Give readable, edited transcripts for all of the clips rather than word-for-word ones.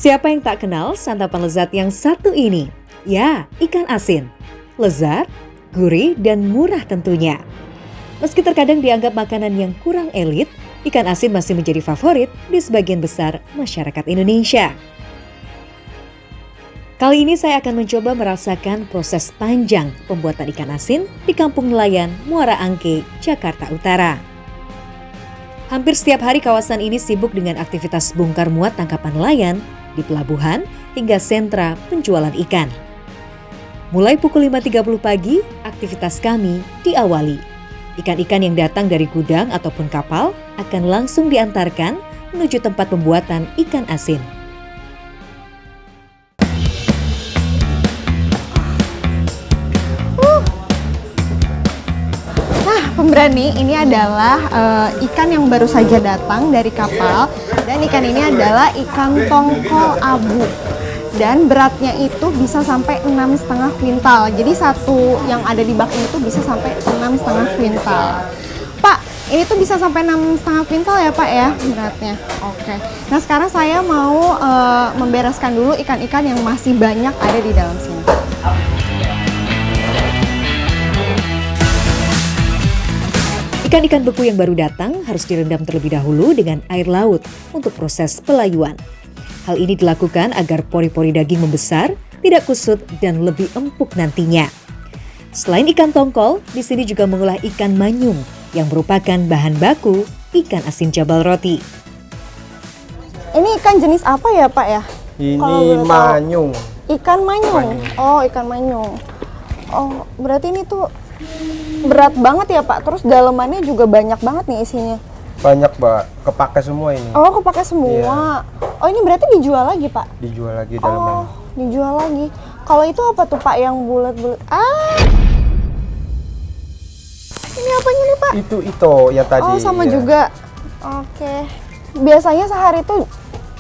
Siapa yang tak kenal santapan lezat yang satu ini? Ya, ikan asin. Lezat, gurih, dan murah tentunya. Meski terkadang dianggap makanan yang kurang elit, ikan asin masih menjadi favorit di sebagian besar masyarakat Indonesia. Kali ini saya akan mencoba merasakan proses panjang pembuatan ikan asin di Kampung Nelayan, Muara Angke, Jakarta Utara. Hampir setiap hari kawasan ini sibuk dengan aktivitas bongkar muat tangkapan nelayan di pelabuhan hingga sentra penjualan ikan. Mulai pukul 5.30 pagi, aktivitas kami diawali. Ikan-ikan yang datang dari gudang ataupun kapal akan langsung diantarkan menuju tempat pembuatan ikan asin. Pemberani, ini adalah ikan yang baru saja datang dari kapal, dan ikan ini adalah ikan tongkol abu, dan beratnya itu bisa sampai 6,5 kuintal. Jadi satu yang ada di bak ini tuh bisa sampai 6,5 kuintal. Pak, ini tuh bisa sampai 6,5 kuintal ya Pak ya beratnya. Oke. Nah sekarang saya mau membereskan dulu ikan-ikan yang masih banyak ada di dalam sini. Ikan-ikan beku yang baru datang harus direndam terlebih dahulu dengan air laut untuk proses pelayuan. Hal ini dilakukan agar pori-pori daging membesar, tidak kusut, dan lebih empuk nantinya. Selain ikan tongkol, di sini juga mengolah ikan manyung yang merupakan bahan baku ikan asin jabal roti. Ini ikan jenis apa ya Pak ya? Ini manyung. Ikan manyung. Oh, ikan manyung. Oh, berarti ini tuh berat banget ya Pak, terus dalemannya juga banyak banget nih isinya. Banyak Mbak, kepake semua ini. Oh, kepake semua. Iya. Oh, ini berarti dijual lagi Pak? Dijual lagi dalemannya. Oh, dijual lagi. Kalau itu apa tuh Pak yang bulat-bulat? Ini apanya nih Pak? Itu yang tadi. Oh, sama ya. juga. Oke. Biasanya sehari itu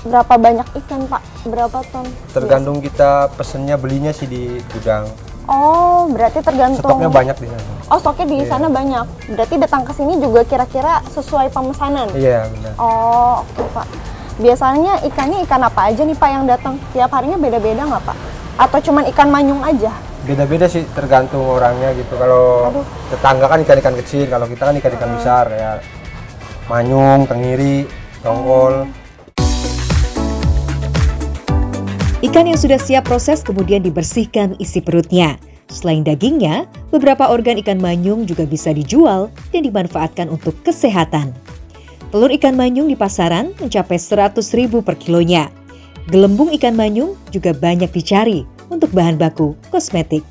berapa banyak ikan Pak? Berapa ton? Tergantung kita pesennya belinya sih di gudang. Oh, berarti tergantung. Stoknya banyak di sana. Oh, stoknya di sana banyak. Berarti datang ke sini juga kira-kira sesuai pemesanan. Iya, benar. Oh, oke Pak. Biasanya ikannya ikan apa aja nih Pak yang datang? Tiap harinya beda-beda nggak Pak? Atau cuman ikan manyung aja? Beda-beda sih, tergantung orangnya gitu. Kalau tetangga kan ikan-ikan kecil, kalau kita kan ikan-ikan besar ya. Manyung, tenggiri, tongkol. Ikan yang sudah siap proses kemudian dibersihkan isi perutnya. Selain dagingnya, beberapa organ ikan manyung juga bisa dijual dan dimanfaatkan untuk kesehatan. Telur ikan manyung di pasaran mencapai 100.000 per kilonya. Gelembung ikan manyung juga banyak dicari untuk bahan baku kosmetik.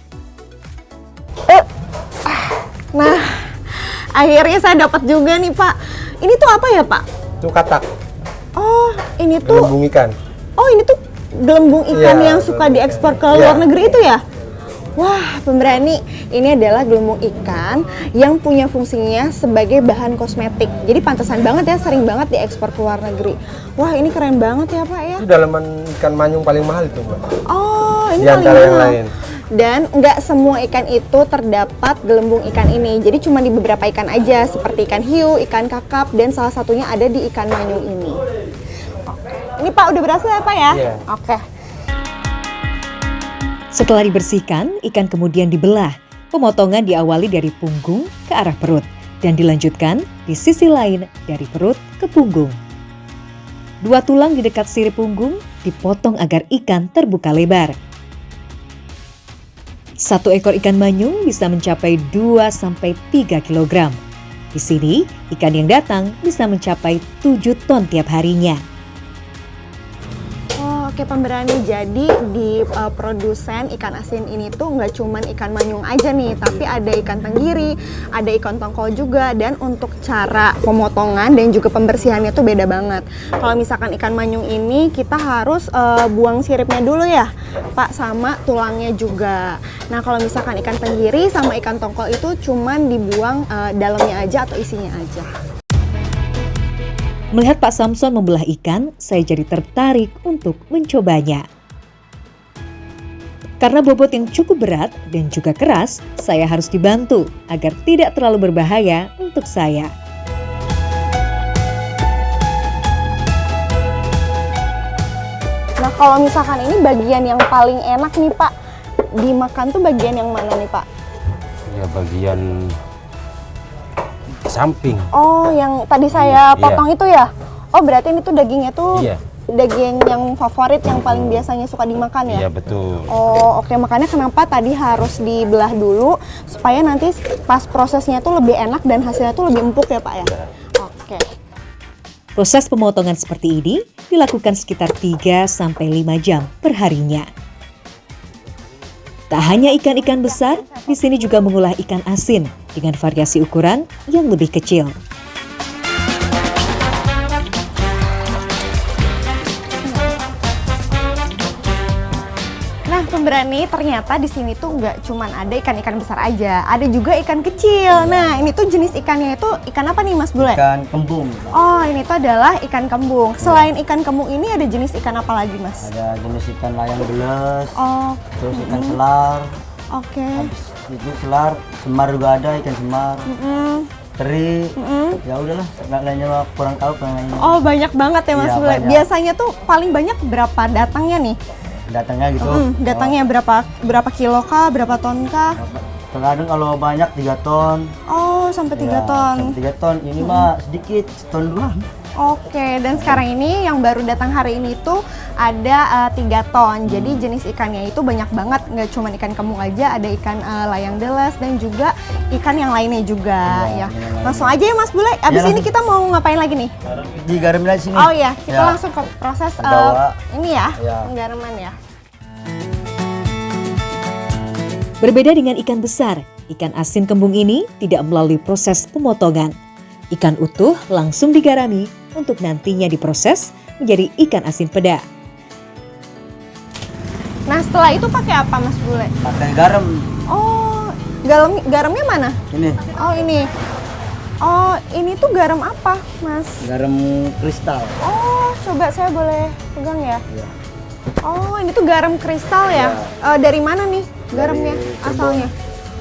Nah, akhirnya saya dapat juga nih Pak. Ini tuh apa ya Pak? Itu katak. Oh, ini tuh. Gelembung ikan. Oh, ini tuh gelembung ikan Iya, yang suka diekspor ke luar negeri itu ya? Wah, pemberani, ini adalah gelembung ikan yang punya fungsinya sebagai bahan kosmetik. Jadi pantesan banget ya, sering banget diekspor ke luar negeri. Wah, ini keren banget ya Pak ya. Itu daleman ikan manyung paling mahal itu Mbak. Oh, ini di antara paling yang mahal. lain. Dan nggak semua ikan itu terdapat gelembung ikan ini. Jadi cuma di beberapa ikan aja, seperti ikan hiu, ikan kakap, dan salah satunya ada di ikan manyung ini. Oke. Ini Pak udah berhasil ya Pak ya? Iya. Oke. Setelah dibersihkan, ikan kemudian dibelah. Pemotongan diawali dari punggung ke arah perut dan dilanjutkan di sisi lain dari perut ke punggung. Dua tulang di dekat sirip punggung dipotong agar ikan terbuka lebar. Satu ekor ikan manyung bisa mencapai 2-3 kg. Di sini, ikan yang datang bisa mencapai 7 ton tiap harinya. Oke pemberani, jadi di produsen ikan asin ini tuh nggak cuman ikan manyung aja nih, tapi ada ikan tenggiri, ada ikan tongkol juga, dan untuk cara pemotongan dan juga pembersihannya tuh beda banget. Kalau misalkan ikan manyung ini kita harus buang siripnya dulu ya Pak, sama tulangnya juga. Nah kalau misalkan ikan tenggiri sama ikan tongkol itu cuman dibuang dalamnya aja atau isinya aja. Melihat Pak Samson membelah ikan, saya jadi tertarik untuk mencobanya. Karena bobot yang cukup berat dan juga keras, saya harus dibantu agar tidak terlalu berbahaya untuk saya. Nah kalau misalkan ini bagian yang paling enak nih Pak, dimakan tuh bagian yang mana nih Pak? Ya bagian samping. Oh, yang tadi saya potong itu ya? Oh, berarti ini tuh dagingnya tuh daging yang favorit, yang paling biasanya suka dimakan ya? Iya, betul. Oh, oke. Makanya kenapa tadi harus dibelah dulu, supaya nanti pas prosesnya tuh lebih enak dan hasilnya tuh lebih empuk ya Pak ya? Oke. Proses pemotongan seperti ini dilakukan sekitar 3-5 jam per harinya. Tak hanya ikan-ikan besar, di sini juga mengolah ikan asin dengan variasi ukuran yang lebih kecil. Nah, pemberani, ternyata di sini tuh nggak cuman ada ikan-ikan besar aja, ada juga ikan kecil. Nah, ini tuh jenis ikannya itu ikan apa nih Mas Bule? Ikan kembung. Oh, ini tuh adalah ikan kembung. Selain ikan kembung ini ada jenis ikan apa lagi, Mas? Ada jenis ikan layang beles, Oh, terus ikan selar. oke. Habis itu selar, semar juga ada, ikan semar, teri. Ya udahlah, nggak lainnya mah kurang tahu lainnya. Oh, banyak banget ya Mas Iya, Bule. banyak. Biasanya tuh paling banyak berapa datangnya nih? Datangnya gitu. Datangnya berapa kilo kah, berapa ton kah? Terkadang kalau banyak 3 ton. Oh, sampai 3 Ya, ton. sampai 3 ton. Ini mah sedikit, ton doang. Oke, dan sekarang ini yang baru datang hari ini tuh ada 3 ton. Jadi jenis ikannya itu banyak banget, nggak cuma ikan kembung aja, ada ikan layang deles dan juga ikan yang lainnya juga ya. Langsung aja ya Mas Bule. Abis Ya, ini kita mau ngapain lagi nih? Digaramin aja sini. Oh iya, kita Ya. langsung ke proses Bawa. ini ya, Ya. penggaraman ya. Berbeda dengan ikan besar, ikan asin kembung ini tidak melalui proses pemotongan. Ikan utuh langsung digarami untuk nantinya diproses menjadi ikan asin peda. Nah, setelah itu pakai apa Mas Bule? Pakai garam. Oh, garamnya mana? Ini, Oh, ini. Oh, ini tuh garam apa, Mas? garam kristal. Oh, coba saya boleh pegang ya? Iya. Oh, ini tuh garam kristal ya? Dari mana nih garamnya Cirebon. asalnya?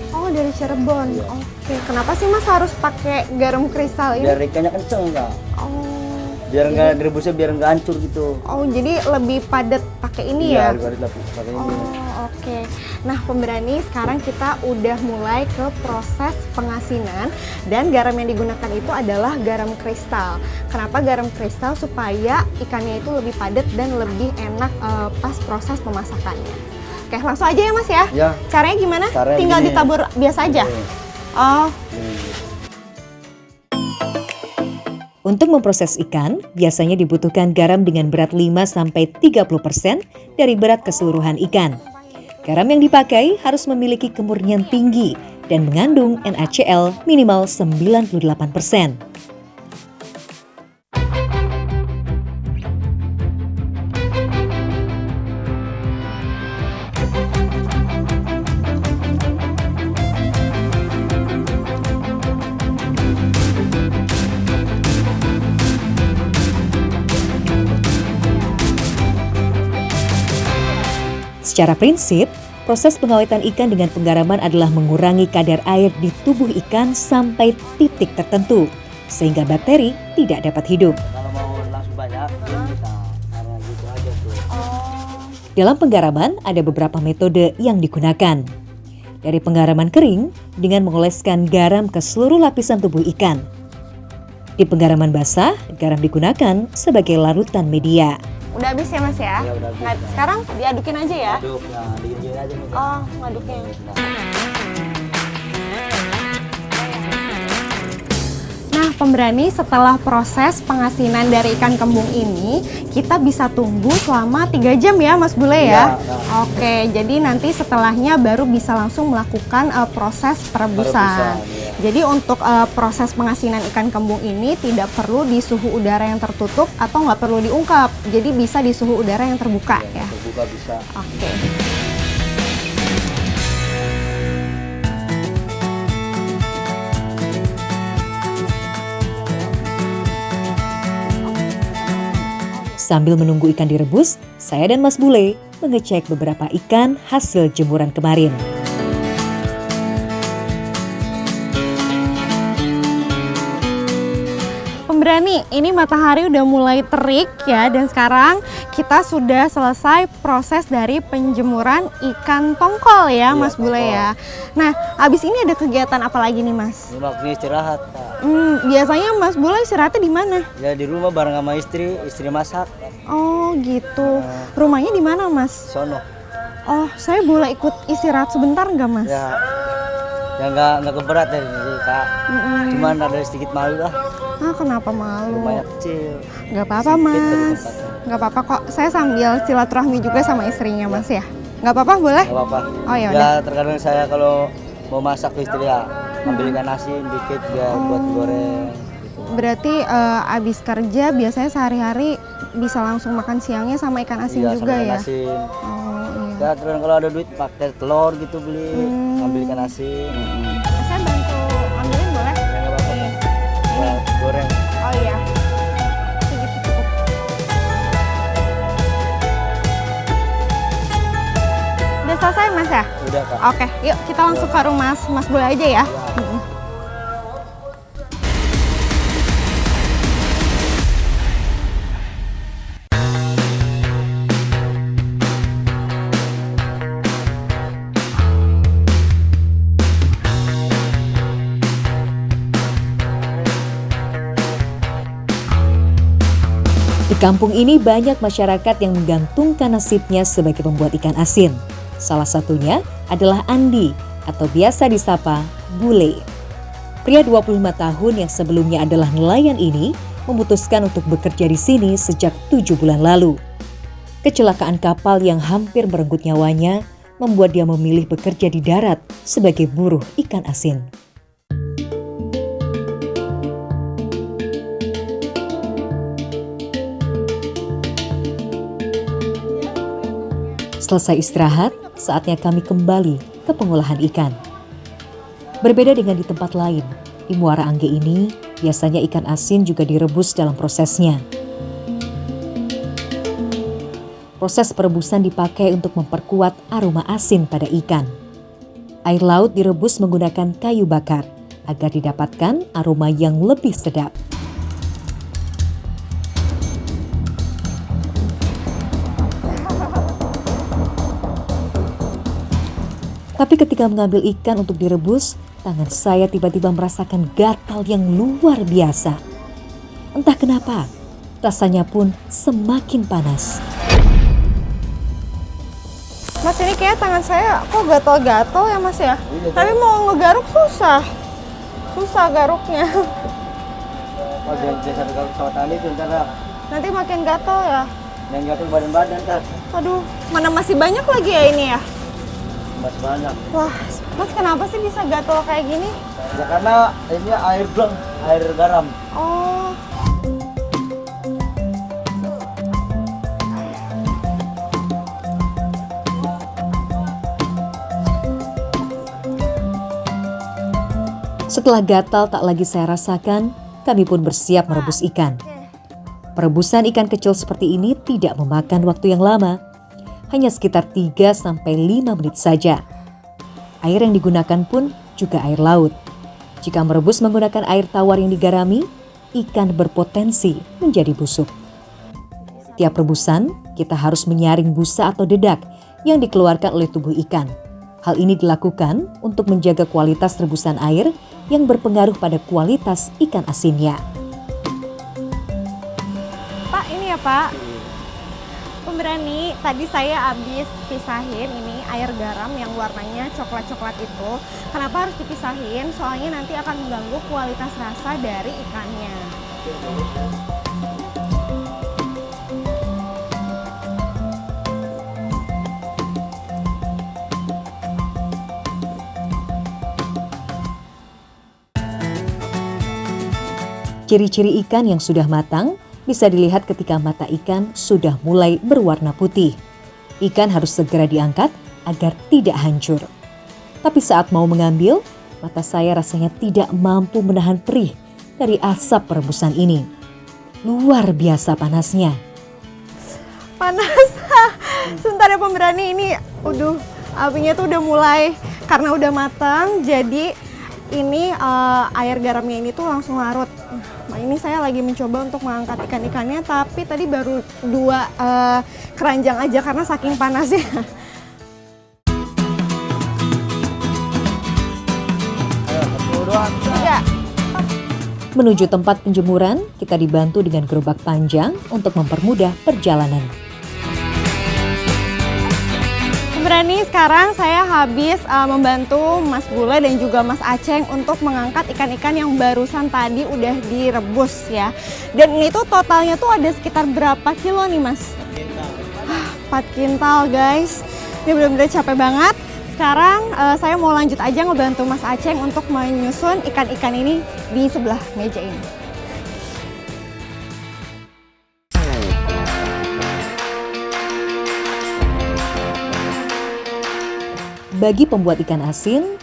Oh, dari Cirebon. Oke, kenapa sih Mas harus pakai garam kristal ini? Biar ikannya kenceng, Kak. Oh, Biar nggak direbusnya, biar nggak hancur gitu. oh, jadi lebih padat pakai ini ya? Iya, pakai ini. Oh, oke. Nah, pemberani, sekarang kita udah mulai ke proses pengasinan dan garam yang digunakan itu adalah garam kristal. Kenapa garam kristal? Supaya ikannya itu lebih padat dan lebih enak pas proses pemasakannya. Oke, langsung aja ya Mas ya? Ya. Caranya gimana? Caranya Tinggal gini. ditabur biasa aja? Oke. Oh, Untuk memproses ikan, biasanya dibutuhkan garam dengan berat 5-30% dari berat keseluruhan ikan. Garam yang dipakai harus memiliki kemurnian tinggi dan mengandung NaCl minimal 98%. Secara prinsip, proses pengawetan ikan dengan penggaraman adalah mengurangi kadar air di tubuh ikan sampai titik tertentu, sehingga bakteri tidak dapat hidup. Kalau mau langsung banyak, bisa. Karena gitu aja tuh. Dalam penggaraman ada beberapa metode yang digunakan. Dari penggaraman kering dengan mengoleskan garam ke seluruh lapisan tubuh ikan. Di penggaraman basah, garam digunakan sebagai larutan media. udah habis ya Mas ya? Iya, udah habis. Sekarang diadukin aja ya? Aduk, ya, digigit aja nih. Oh, ngaduknya. Nah, pemberani, setelah proses pengasinan dari ikan kembung ini, kita bisa tunggu selama 3 jam ya Mas Bule ya? Iya, Oke, jadi nanti setelahnya baru bisa langsung melakukan proses perebusan. Perebusan, iya. Jadi untuk proses pengasinan ikan kembung ini tidak perlu di suhu udara yang tertutup atau nggak perlu diungkap. Jadi bisa di suhu udara yang terbuka ya. Terbuka bisa. Oke. Sambil menunggu ikan direbus, saya dan Mas Bule mengecek beberapa ikan hasil jemuran kemarin. pemberani, ini matahari udah mulai terik ya, dan sekarang kita sudah selesai proses dari penjemuran ikan tongkol ya, Mas Bule ya. Nah, abis ini ada kegiatan apa lagi nih, Mas? Ini waktunya istirahat, Kak. Biasanya Mas Bule istirahatnya di mana? Ya di rumah bareng sama istri masak. Oh gitu. Rumahnya di mana, Mas? Sono. Oh, saya boleh ikut istirahat sebentar nggak, Mas? Ya nggak keberat ya, Kak. Cuman ada sedikit malu lah. Ah, kenapa malu? Rumahnya kecil. Nggak apa-apa, Sempit tadi Mas. tempatnya. Nggak apa-apa kok. Saya sambil silaturahmi juga sama istrinya, Mas ya. Nggak apa-apa, boleh? Gak apa-apa. Oh, ya Ya udah. terkadang saya kalau mau masak ke istri ya ambil ikan asin dikit ya buat goreng. Gitu. Berarti abis kerja biasanya sehari-hari bisa langsung makan siangnya sama ikan asin Iya, juga sama ikan ya? asin. Oh iya. Ya terkadang kalau ada duit pakai telur gitu beli, ambil ikan asin. Saya bantu ambilin boleh? Ya nggak apa-apa. Nih. Ya, goreng. Oh iya. Segitu cukup. Udah selesai, Mas ya? Udah, Kak. Oke, yuk kita langsung ke rumah Mas Bule aja ya. Di kampung ini banyak masyarakat yang menggantungkan nasibnya sebagai pembuat ikan asin. Salah satunya adalah Andi atau biasa disapa Bule. Pria 25 tahun yang sebelumnya adalah nelayan ini memutuskan untuk bekerja di sini sejak 7 bulan lalu. Kecelakaan kapal yang hampir merenggut nyawanya membuat dia memilih bekerja di darat sebagai buruh ikan asin. Selesai istirahat, saatnya kami kembali ke pengolahan ikan. Berbeda dengan di tempat lain, di Muara Angke ini biasanya ikan asin juga direbus dalam prosesnya. Proses perebusan dipakai untuk memperkuat aroma asin pada ikan. Air laut direbus menggunakan kayu bakar agar didapatkan aroma yang lebih sedap. Tapi ketika mengambil ikan untuk direbus, tangan saya tiba-tiba merasakan gatal yang luar biasa. Entah kenapa, rasanya pun semakin panas. Mas, ini kayak tangan saya kok gatal-gatal ya, Mas ya? Tapi mau ngegaruk susah. Susah garuknya. Oh, biasa kalau sama tali itu ntar lah. Nanti makin gatal ya. Yang gatel badan-badan, Kak. Aduh, mana masih banyak lagi ya ini ya? Masih banyak. Wah, Mas kenapa sih bisa gatal kayak gini? Ya karena ini air blong, air garam. Oh. Setelah gatal tak lagi saya rasakan, kami pun bersiap merebus ikan. Perebusan ikan kecil seperti ini tidak memakan waktu yang lama. Hanya sekitar 3-5 menit saja. Air yang digunakan pun juga air laut. Jika merebus menggunakan air tawar yang digarami, ikan berpotensi menjadi busuk. Tiap rebusan, kita harus menyaring busa atau dedak yang dikeluarkan oleh tubuh ikan. Hal ini dilakukan untuk menjaga kualitas rebusan air yang berpengaruh pada kualitas ikan asinnya. Pak, ini ya Pak. Pemberani, tadi saya habis pisahin ini air garam yang warnanya coklat-coklat itu. Kenapa harus dipisahin? Soalnya nanti akan mengganggu kualitas rasa dari ikannya. Ciri-ciri ikan yang sudah matang bisa dilihat ketika mata ikan sudah mulai berwarna putih. Ikan harus segera diangkat agar tidak hancur. Tapi saat mau mengambil, mata saya rasanya tidak mampu menahan perih dari asap perebusan ini. Luar biasa panasnya. Panas. Sebentar ya pemberani, ini apinya tuh udah mulai, karena udah matang, jadi ini air garamnya ini tuh langsung larut. Nah, ini saya lagi mencoba untuk mengangkat ikan-ikannya, tapi tadi baru 2 keranjang aja karena saking panasnya. Tiga. Menuju tempat penjemuran, kita dibantu dengan gerobak panjang untuk mempermudah perjalanan. Berani sekarang saya habis membantu Mas Bule dan juga Mas Aceng untuk mengangkat ikan-ikan yang barusan tadi udah direbus ya. Dan ini tuh totalnya tuh ada sekitar berapa kilo nih Mas? 4 kintal guys. Ini benar-benar capek banget. Sekarang saya mau lanjut aja ngebantu Mas Aceng untuk menyusun ikan-ikan ini di sebelah meja ini. Bagi pembuat ikan asin,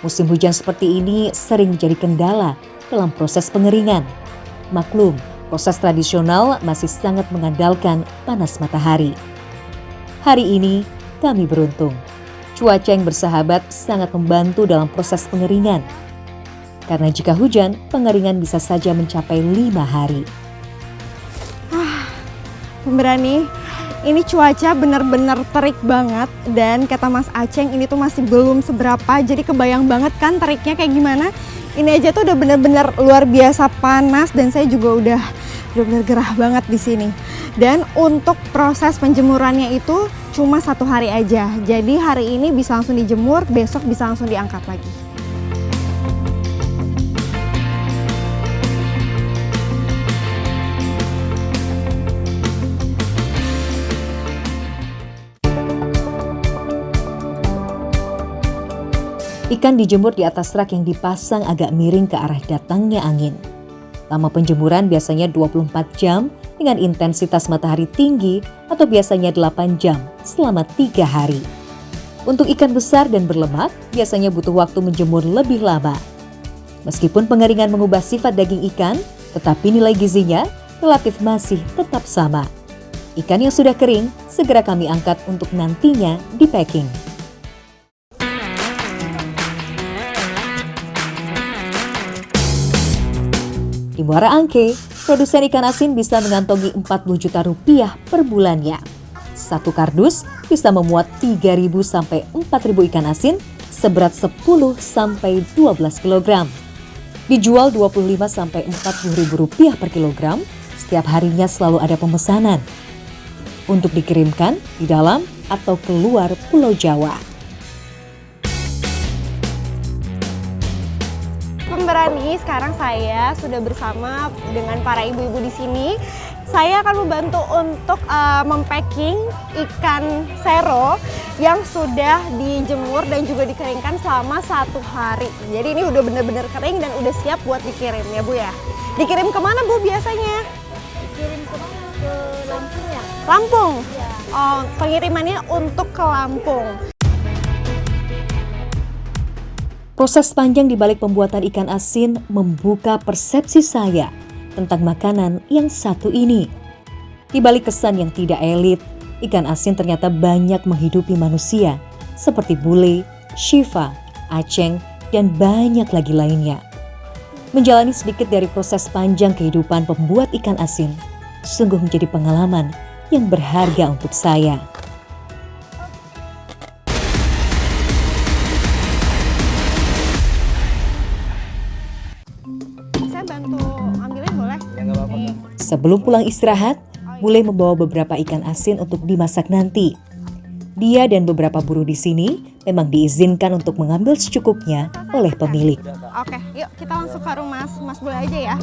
musim hujan seperti ini sering menjadi kendala dalam proses pengeringan. Maklum, proses tradisional masih sangat mengandalkan panas matahari. Hari ini kami beruntung. Cuaca yang bersahabat sangat membantu dalam proses pengeringan. Karena jika hujan, pengeringan bisa saja mencapai 5 hari. Pemberani, ini cuaca benar-benar terik banget dan kata Mas Aceng ini tuh masih belum seberapa, jadi kebayang banget kan teriknya kayak gimana. Ini aja tuh udah benar-benar luar biasa panas dan saya juga udah benar-benar gerah banget di sini. Dan untuk proses penjemurannya itu cuma 1 hari aja, jadi hari ini bisa langsung dijemur, besok bisa langsung diangkat lagi. Ikan dijemur di atas rak yang dipasang agak miring ke arah datangnya angin. Lama penjemuran biasanya 24 jam dengan intensitas matahari tinggi atau biasanya 8 jam selama 3 hari. Untuk ikan besar dan berlemak biasanya butuh waktu menjemur lebih lama. Meskipun pengeringan mengubah sifat daging ikan, tetapi nilai gizinya relatif masih tetap sama. Ikan yang sudah kering segera kami angkat untuk nantinya di packing. Di Muara Angke, produsen ikan asin bisa mengantongi 40 juta rupiah per bulannya. Satu kardus bisa memuat 3.000 sampai 4.000 ikan asin seberat 10 sampai 12 kg. Dijual 25 sampai 40.000 rupiah per kilogram, setiap harinya selalu ada pemesanan untuk dikirimkan di dalam atau keluar Pulau Jawa. Pemberani, sekarang saya sudah bersama dengan para ibu-ibu di sini. Saya akan membantu untuk mempacking ikan sero yang sudah dijemur dan juga dikeringkan selama 1 hari. Jadi ini udah benar-benar kering dan udah siap buat dikirim ya Bu ya. Dikirim kemana Bu biasanya? Dikirim kemana? Ke Lampung ya? Lampung? Iya. Oh, pengirimannya untuk ke Lampung. Proses panjang di balik pembuatan ikan asin membuka persepsi saya tentang makanan yang satu ini. Di balik kesan yang tidak elit, ikan asin ternyata banyak menghidupi manusia seperti Bule, Syifa, Aceng, dan banyak lagi lainnya. Menjalani sedikit dari proses panjang kehidupan pembuat ikan asin sungguh menjadi pengalaman yang berharga untuk saya. Saya bantu ambilin boleh? Ya nggak apa-apa. Nih. Sebelum pulang istirahat, Bule membawa beberapa ikan asin untuk dimasak nanti. Dia dan beberapa buruh di sini memang diizinkan untuk mengambil secukupnya oleh pemilik. Oke, yuk kita langsung ke rumah Mas Bule aja ya.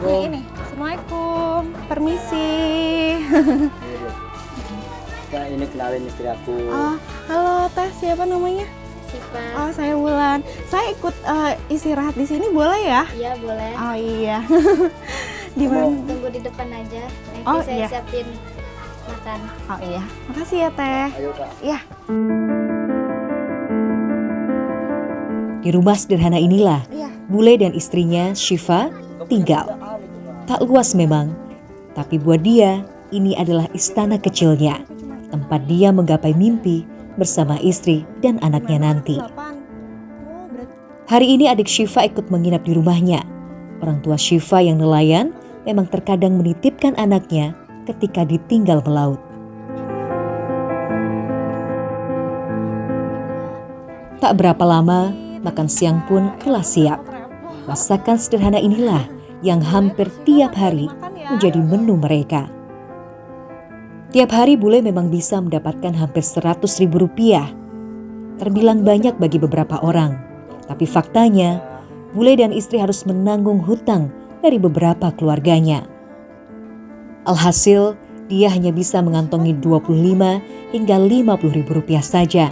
Ini. Assalamualaikum. Permisi. Ya, ini kenalin istri aku. Oh, halo Teh, siapa namanya? Siva. Oh, saya Wulan. Saya ikut istirahat di sini boleh ya? Iya boleh. Oh iya. Di mana? Tunggu di depan aja. Nanti Oh, saya iya. siapin makan. Oh iya. Makasih ya Teh. Ayo Kak. Ya. Di rumah sederhana inilah Iya. Bule dan istrinya Syifa tinggal. Tak luas memang, tapi buat dia ini adalah istana kecilnya, tempat dia menggapai mimpi bersama istri dan anaknya nanti. Hari ini adik Syifa ikut menginap di rumahnya. Orang tua Syifa yang nelayan memang terkadang menitipkan anaknya ketika ditinggal melaut. Tak berapa lama, makan siang pun telah siap. Masakan sederhana inilah yang hampir tiap hari menjadi menu mereka. Tiap hari bule memang bisa mendapatkan hampir Rp100.000. Terbilang banyak bagi beberapa orang, tapi faktanya bule dan istri harus menanggung hutang dari beberapa keluarganya. Alhasil, dia hanya bisa mengantongi Rp25 hingga Rp50.000 saja.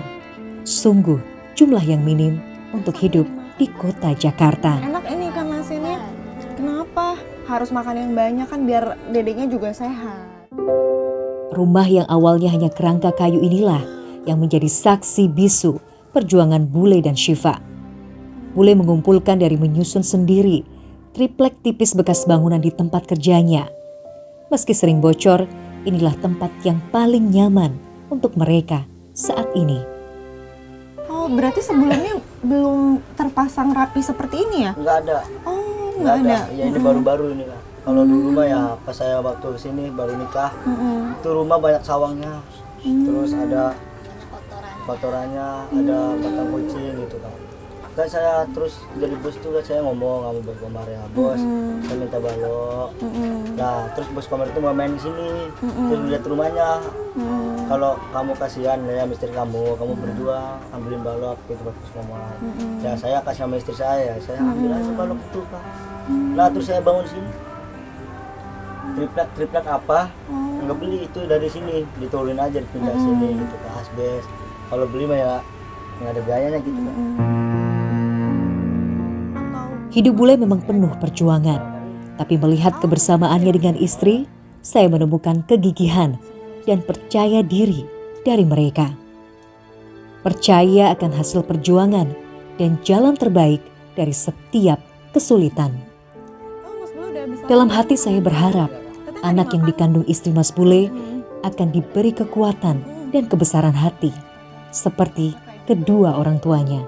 Sungguh jumlah yang minim untuk hidup di kota Jakarta. Enak ini ikan asinnya. Kenapa? Harus makan yang banyak kan biar dedeknya juga sehat. Rumah yang awalnya hanya kerangka kayu inilah yang menjadi saksi bisu perjuangan bule dan Syifa. Bule mengumpulkan dari menyusun sendiri triplek tipis bekas bangunan di tempat kerjanya. Meski sering bocor, inilah tempat yang paling nyaman untuk mereka saat ini. Oh, berarti sebelumnya belum terpasang rapi seperti ini ya? Nggak ada. Oh, nggak ada. Ya ini baru-baru ini lah. Kalau dulu mah ya pas saya waktu kesini baru nikah, itu rumah banyak sawangnya. Terus ada kotorannya, ada batang kucing gitu kan. Kan saya terus jadi bos tuh kan saya ngomong sama bos kamar ya, bos saya minta balok. Nah terus bos kamar itu mau main di sini, terus lihat rumahnya. Kalau kamu kasihan ya istri kamu berdua ambilin balok gitu bos kamar. Ya saya kasih sama istri saya ambil aja balok itu kan. Nah terus saya bangun di sini. Triplek apa? Nggak beli itu dari sini, diturunin aja dipindah sini gitu ke asbes. Kalau beli mah ya nggak ada biayanya gitu kan. Hidup bule memang penuh perjuangan, tapi melihat kebersamaannya dengan istri, saya menemukan kegigihan dan percaya diri dari mereka. Percaya akan hasil perjuangan dan jalan terbaik dari setiap kesulitan. Dalam hati saya berharap anak yang dikandung istri Mas Bule akan diberi kekuatan dan kebesaran hati seperti kedua orang tuanya.